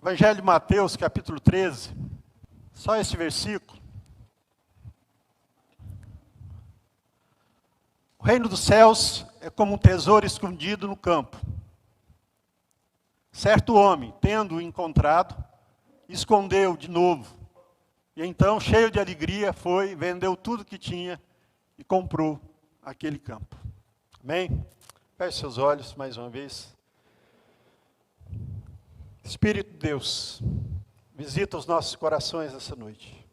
Evangelho de Mateus, capítulo 13, só esse versículo. O reino dos céus é como um tesouro escondido no campo. Certo homem, tendo-o encontrado, escondeu de novo. E então, cheio de alegria, foi, vendeu tudo que tinha e comprou aquele campo. Amém? Feche seus olhos mais uma vez. Espírito de Deus, visita os nossos corações essa noite.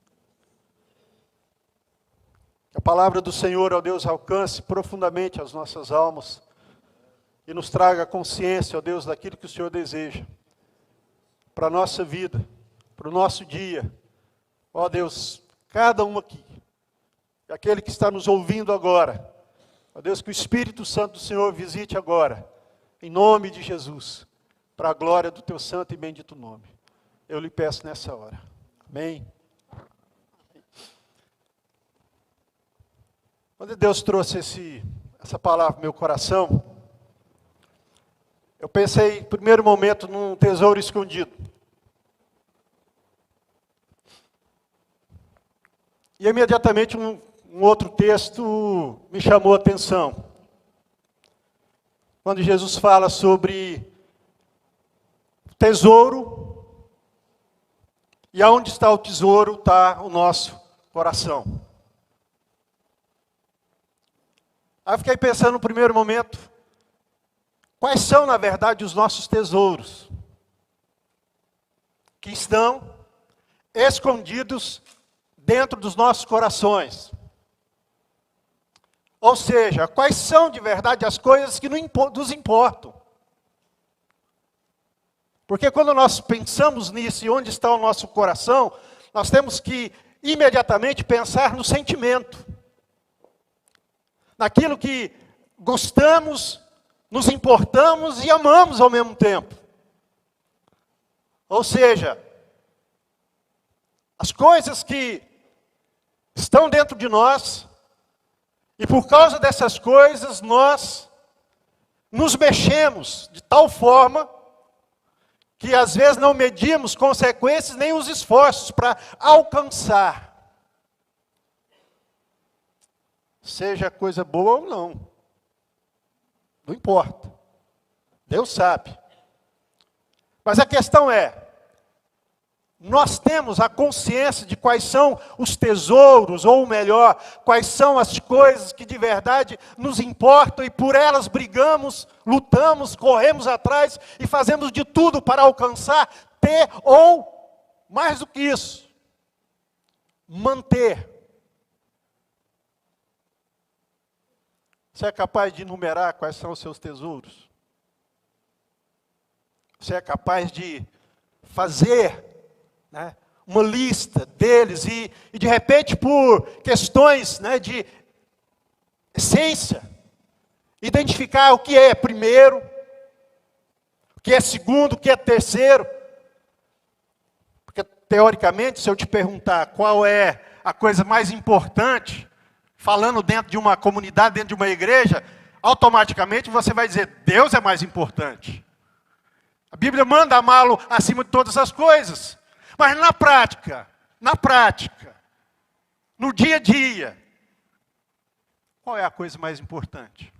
Que a palavra do Senhor, ó Deus, alcance profundamente as nossas almas e nos traga consciência, ó Deus, daquilo que o Senhor deseja para a nossa vida, para o nosso dia. Ó Deus, cada um aqui, e aquele que está nos ouvindo agora, ó Deus, que o Espírito Santo do Senhor visite agora, em nome de Jesus, para a glória do teu santo e bendito nome. Eu lhe peço nessa hora. Amém? Quando Deus trouxe essa palavra para o meu coração, eu pensei, em primeiro momento, num tesouro escondido. E imediatamente um outro texto me chamou a atenção. Quando Jesus fala sobre tesouro, e aonde está o tesouro, está o nosso coração. Aí eu fiquei pensando no primeiro momento, quais são, na verdade, os nossos tesouros? Que estão escondidos dentro dos nossos corações. Ou seja, quais são, de verdade, as coisas que nos importam? Porque quando nós pensamos nisso e onde está o nosso coração, nós temos que imediatamente pensar no sentimento. Naquilo que gostamos, nos importamos e amamos ao mesmo tempo. Ou seja, as coisas que estão dentro de nós, e por causa dessas coisas nós nos mexemos de tal forma que às vezes não medimos consequências nem os esforços para alcançar. Seja coisa boa ou não. Não importa. Deus sabe. Mas a questão é, nós temos a consciência de quais são os tesouros, ou melhor, quais são as coisas que de verdade nos importam e por elas brigamos, lutamos, corremos atrás e fazemos de tudo para alcançar, ter ou, mais do que isso, manter. Você é capaz de enumerar quais são os seus tesouros? Você é capaz de fazer uma lista deles e de repente por questões de essência, identificar o que é primeiro, o que é segundo, o que é terceiro. Porque teoricamente, se eu te perguntar qual é a coisa mais importante, falando dentro de uma comunidade, dentro de uma igreja, automaticamente você vai dizer, Deus é mais importante. A Bíblia manda amá-lo acima de todas as coisas. Mas na prática, no dia a dia, qual é a coisa mais importante?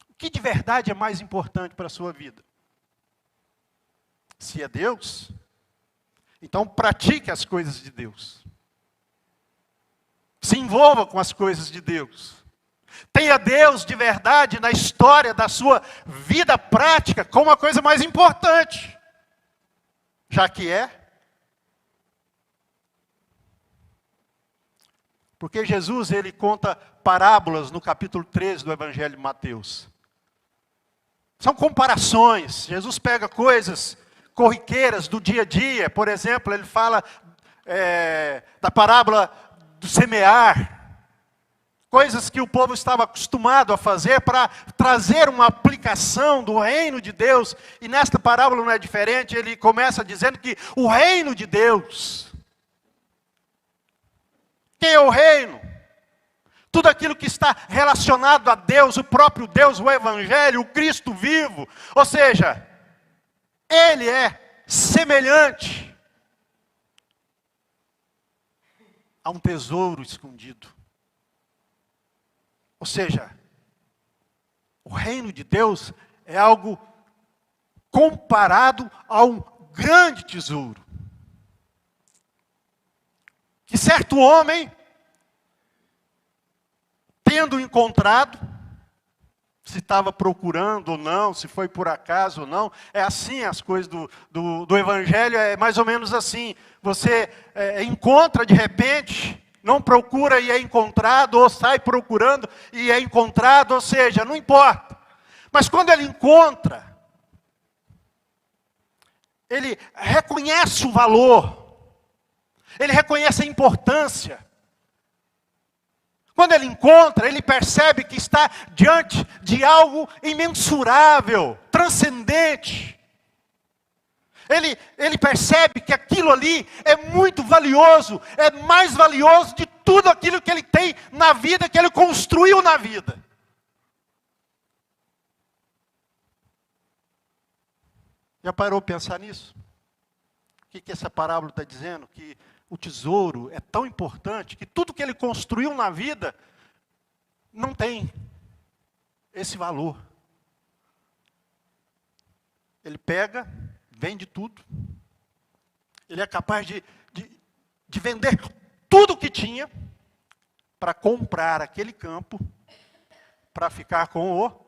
O que de verdade é mais importante para a sua vida? Se é Deus, então pratique as coisas de Deus. Se envolva com as coisas de Deus. Tenha Deus de verdade na história da sua vida prática como a coisa mais importante. Já que é. Porque Jesus, ele conta parábolas no capítulo 13 do Evangelho de Mateus. São comparações. Jesus pega coisas corriqueiras do dia a dia. Por exemplo, ele fala da parábola do semear. Coisas que o povo estava acostumado a fazer para trazer uma aplicação do reino de Deus. E nesta parábola não é diferente, ele começa dizendo que o reino de Deus. Quem é o reino? Tudo aquilo que está relacionado a Deus, o próprio Deus, o Evangelho, o Cristo vivo. Ou seja, Ele é semelhante a um tesouro escondido. Ou seja, o reino de Deus é algo comparado a um grande tesouro. Que certo homem, tendo encontrado, se estava procurando ou não, se foi por acaso ou não, é assim as coisas do Evangelho, é mais ou menos assim. Você encontra de repente, não procura e é encontrado, ou sai procurando e é encontrado, ou seja, não importa. Mas quando ele encontra, ele reconhece o valor, ele reconhece a importância. Quando ele encontra, ele percebe que está diante de algo imensurável, transcendente. Ele percebe que aquilo ali é muito valioso, é mais valioso de tudo aquilo que ele tem na vida, que ele construiu na vida. Já parou para pensar nisso? O que essa parábola está dizendo? Que o tesouro é tão importante que tudo que ele construiu na vida não tem esse valor. Ele pega, vende tudo. Ele é capaz de vender tudo o que tinha para comprar aquele campo, para ficar com o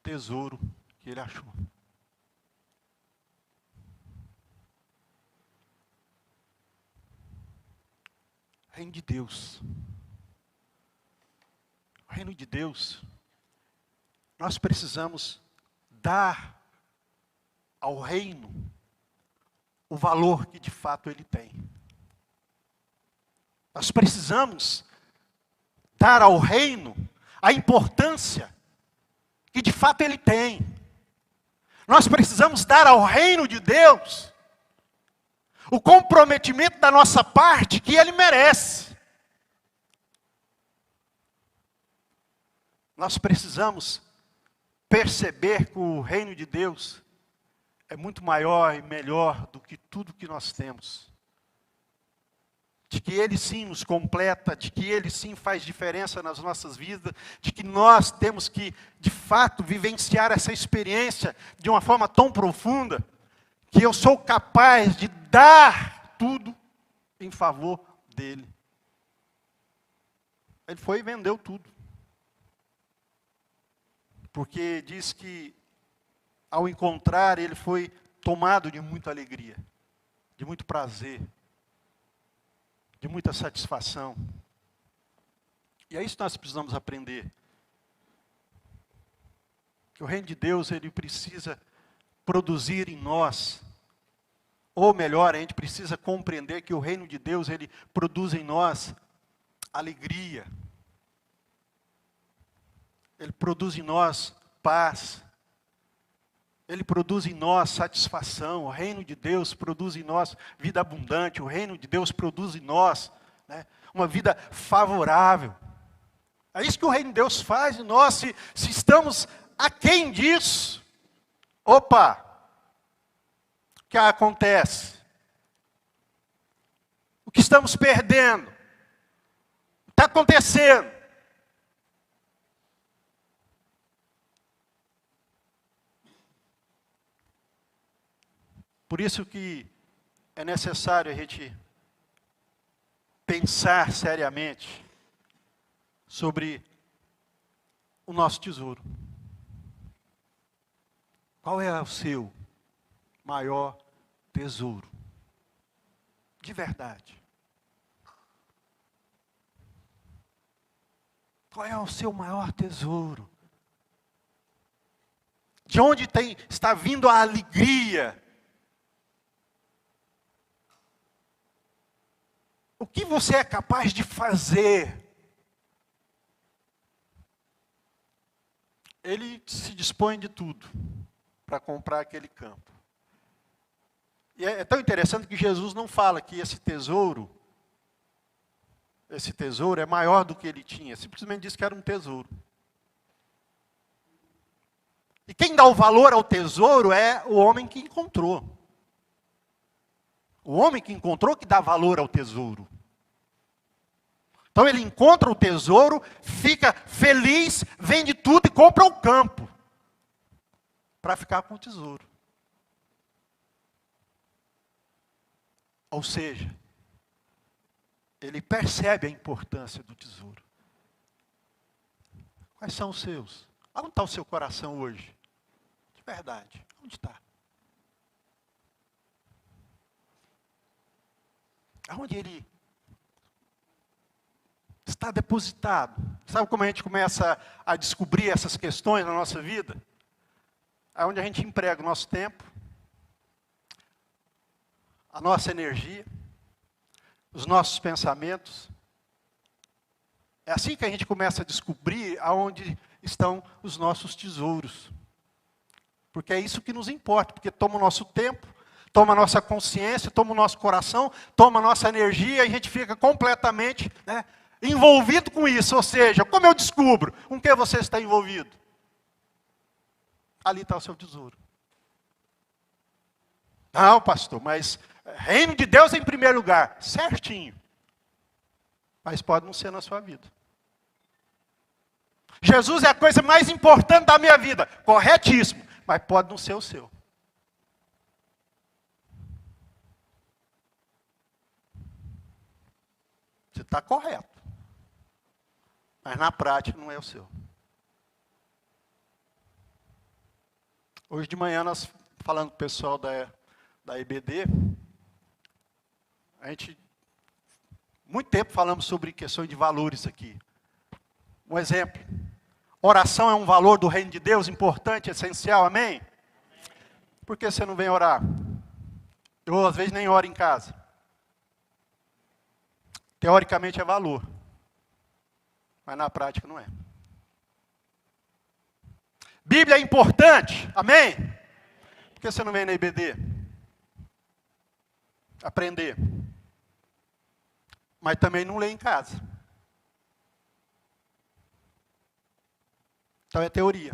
tesouro que ele achou. Reino de Deus. O reino de Deus, nós precisamos dar ao reino o valor que de fato ele tem. Nós precisamos dar ao reino a importância que de fato ele tem. Nós precisamos dar ao reino de Deus o comprometimento da nossa parte que ele merece. Nós precisamos perceber que o reino de Deus é muito maior e melhor do que tudo que nós temos. De que ele sim nos completa, de que ele sim faz diferença nas nossas vidas, de que nós temos que, de fato, vivenciar essa experiência de uma forma tão profunda, que eu sou capaz de dar tudo em favor dele. Ele foi e vendeu tudo. Porque diz que, ao encontrar, ele foi tomado de muita alegria, de muito prazer, de muita satisfação. E é isso que nós precisamos aprender. Que o reino de Deus, ele precisa produzir em nós, ou melhor, a gente precisa compreender que o reino de Deus, ele produz em nós alegria. Ele produz em nós paz. Ele produz em nós satisfação. O reino de Deus produz em nós vida abundante. O reino de Deus produz em nós, né, uma vida favorável. É isso que o reino de Deus faz em nós. Se estamos aquém disso, opa, o que acontece? O que estamos perdendo? O que está acontecendo? Por isso que é necessário a gente pensar seriamente sobre o nosso tesouro. Qual é o seu maior tesouro? De verdade. Qual é o seu maior tesouro? De onde está vindo a alegria? O que você é capaz de fazer? Ele se dispõe de tudo para comprar aquele campo. E é tão interessante que Jesus não fala que esse tesouro é maior do que ele tinha. Simplesmente diz que era um tesouro. E quem dá o valor ao tesouro é o homem que encontrou. O homem que encontrou que dá valor ao tesouro. Então ele encontra o tesouro, fica feliz, vende tudo e compra o campo. Para ficar com o tesouro. Ou seja, ele percebe a importância do tesouro. Quais são os seus? Onde está o seu coração hoje? De verdade, onde está? Aonde ele está depositado? Sabe como a gente começa a descobrir essas questões na nossa vida? É onde a gente emprega o nosso tempo, a nossa energia, os nossos pensamentos. É assim que a gente começa a descobrir aonde estão os nossos tesouros. Porque é isso que nos importa, porque toma o nosso tempo, toma a nossa consciência, toma o nosso coração, toma a nossa energia, e a gente fica completamente, né, envolvido com isso. Ou seja, como eu descubro com que você está envolvido? Ali está o seu tesouro. Não, pastor, mas reino de Deus em primeiro lugar. Certinho. Mas pode não ser na sua vida. Jesus é a coisa mais importante da minha vida. Corretíssimo. Mas pode não ser o seu. Você está correto. Mas na prática não é o seu. Hoje de manhã nós falando com o pessoal da EBD, a gente, muito tempo falamos sobre questões de valores aqui. Um exemplo, oração é um valor do reino de Deus importante, essencial, amém? Por que você não vem orar? Eu às vezes nem oro em casa. Teoricamente é valor, mas na prática não é. Bíblia é importante, amém? Por que você não vem na IBD? Aprender. Mas também não lê em casa. Então é teoria.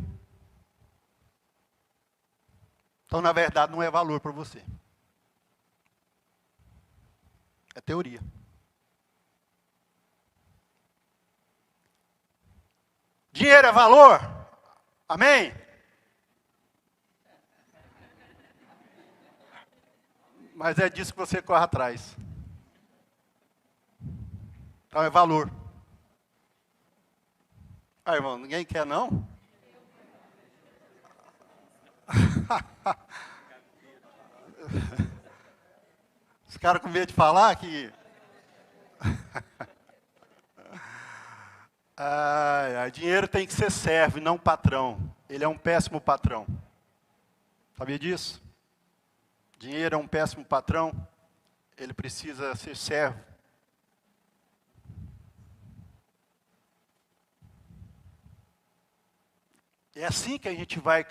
Então, na verdade, não é valor para você. É teoria. Dinheiro é valor? Amém? Mas é disso que você corre atrás. Então é valor. Ah, irmão, ninguém quer não? Os caras com medo de falar que... dinheiro tem que ser servo e não patrão. Ele é um péssimo patrão. Sabia disso? Dinheiro é um péssimo patrão. Ele precisa ser servo. É assim que a gente vai,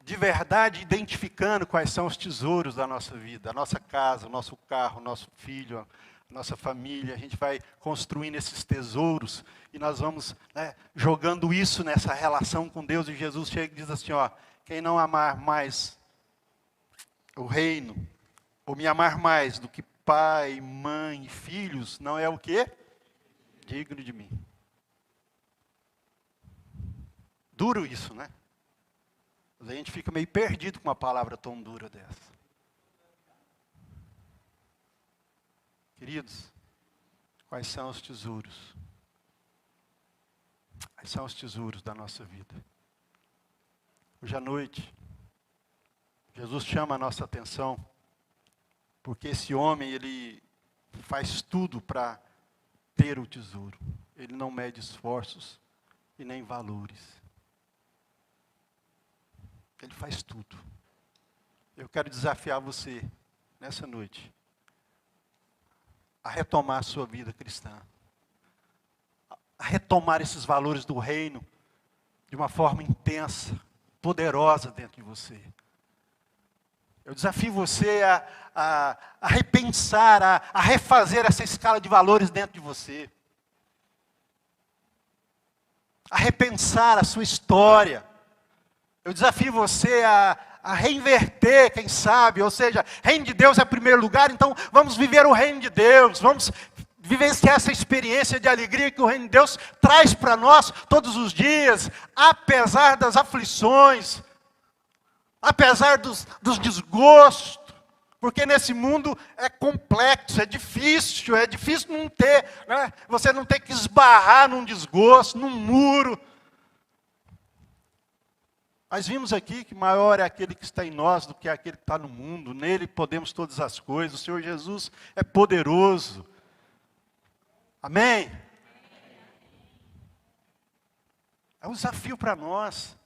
de verdade, identificando quais são os tesouros da nossa vida. A nossa casa, o nosso carro, o nosso filho, a nossa família. A gente vai construindo esses tesouros e nós vamos, né, jogando isso nessa relação com Deus. E Jesus chega e diz assim, ó, quem não amar mais o reino, ou me amar mais do que pai, mãe e filhos, não é o quê? Digno de mim. Duro isso, né? Mas a gente fica meio perdido com uma palavra tão dura dessa. Queridos, quais são os tesouros? Quais são os tesouros da nossa vida? Hoje à noite, Jesus chama a nossa atenção, porque esse homem, ele faz tudo para ter o tesouro. Ele não mede esforços e nem valores. Ele faz tudo. Eu quero desafiar você, nessa noite, a retomar a sua vida cristã. A retomar esses valores do reino de uma forma intensa, poderosa dentro de você. Eu desafio você a repensar, a refazer essa escala de valores dentro de você. A repensar a sua história. Eu desafio você a reinverter, quem sabe, ou seja, reino de Deus é primeiro lugar, então vamos viver o reino de Deus, vamos vivenciar essa experiência de alegria que o reino de Deus traz para nós todos os dias, apesar das aflições, apesar dos desgostos, porque nesse mundo é complexo, é difícil não ter, né? Você não ter que esbarrar num desgosto, num muro. Mas vimos aqui que maior é aquele que está em nós do que aquele que está no mundo. Nele podemos todas as coisas. O Senhor Jesus é poderoso. Amém? É um desafio para nós.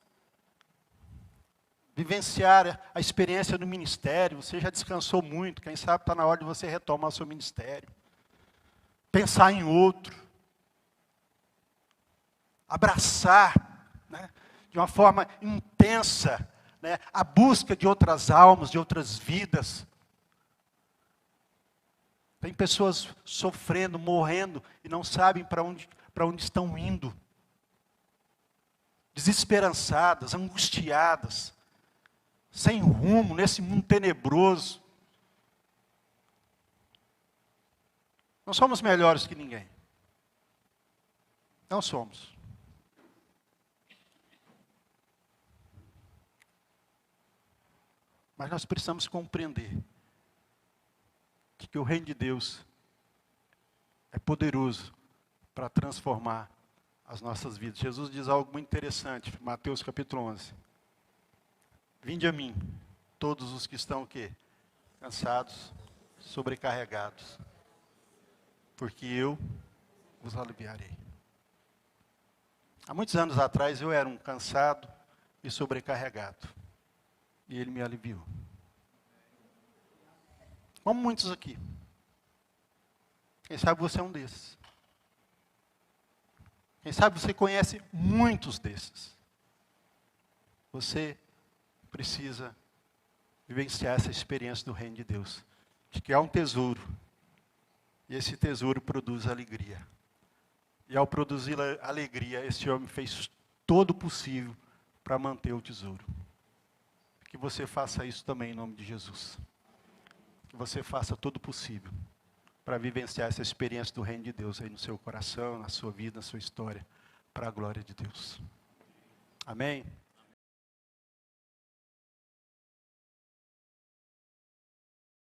Vivenciar a experiência do ministério. Você já descansou muito. Quem sabe está na hora de você retomar o seu ministério. Pensar em outro. Abraçar, né, de uma forma intensa, né, a busca de outras almas, de outras vidas. Tem pessoas sofrendo, morrendo, e não sabem para onde estão indo. Desesperançadas, angustiadas, sem rumo, nesse mundo tenebroso. Não somos melhores que ninguém. Não somos. Mas nós precisamos compreender que o reino de Deus é poderoso para transformar as nossas vidas. Jesus diz algo muito interessante, Mateus capítulo 11. Vinde a mim, todos os que estão o quê? Cansados, sobrecarregados, porque eu vos aliviarei. Há muitos anos atrás eu era um cansado e sobrecarregado. E Ele me aliviou. Como muitos aqui. Quem sabe você é um desses. Quem sabe você conhece muitos desses. Você precisa vivenciar essa experiência do reino de Deus. De que há um tesouro. E esse tesouro produz alegria. E ao produzir alegria, esse homem fez todo o possível para manter o tesouro. Que você faça isso também em nome de Jesus. Que você faça todo o possível para vivenciar essa experiência do reino de Deus aí no seu coração, na sua vida, na sua história, para a glória de Deus. Amém?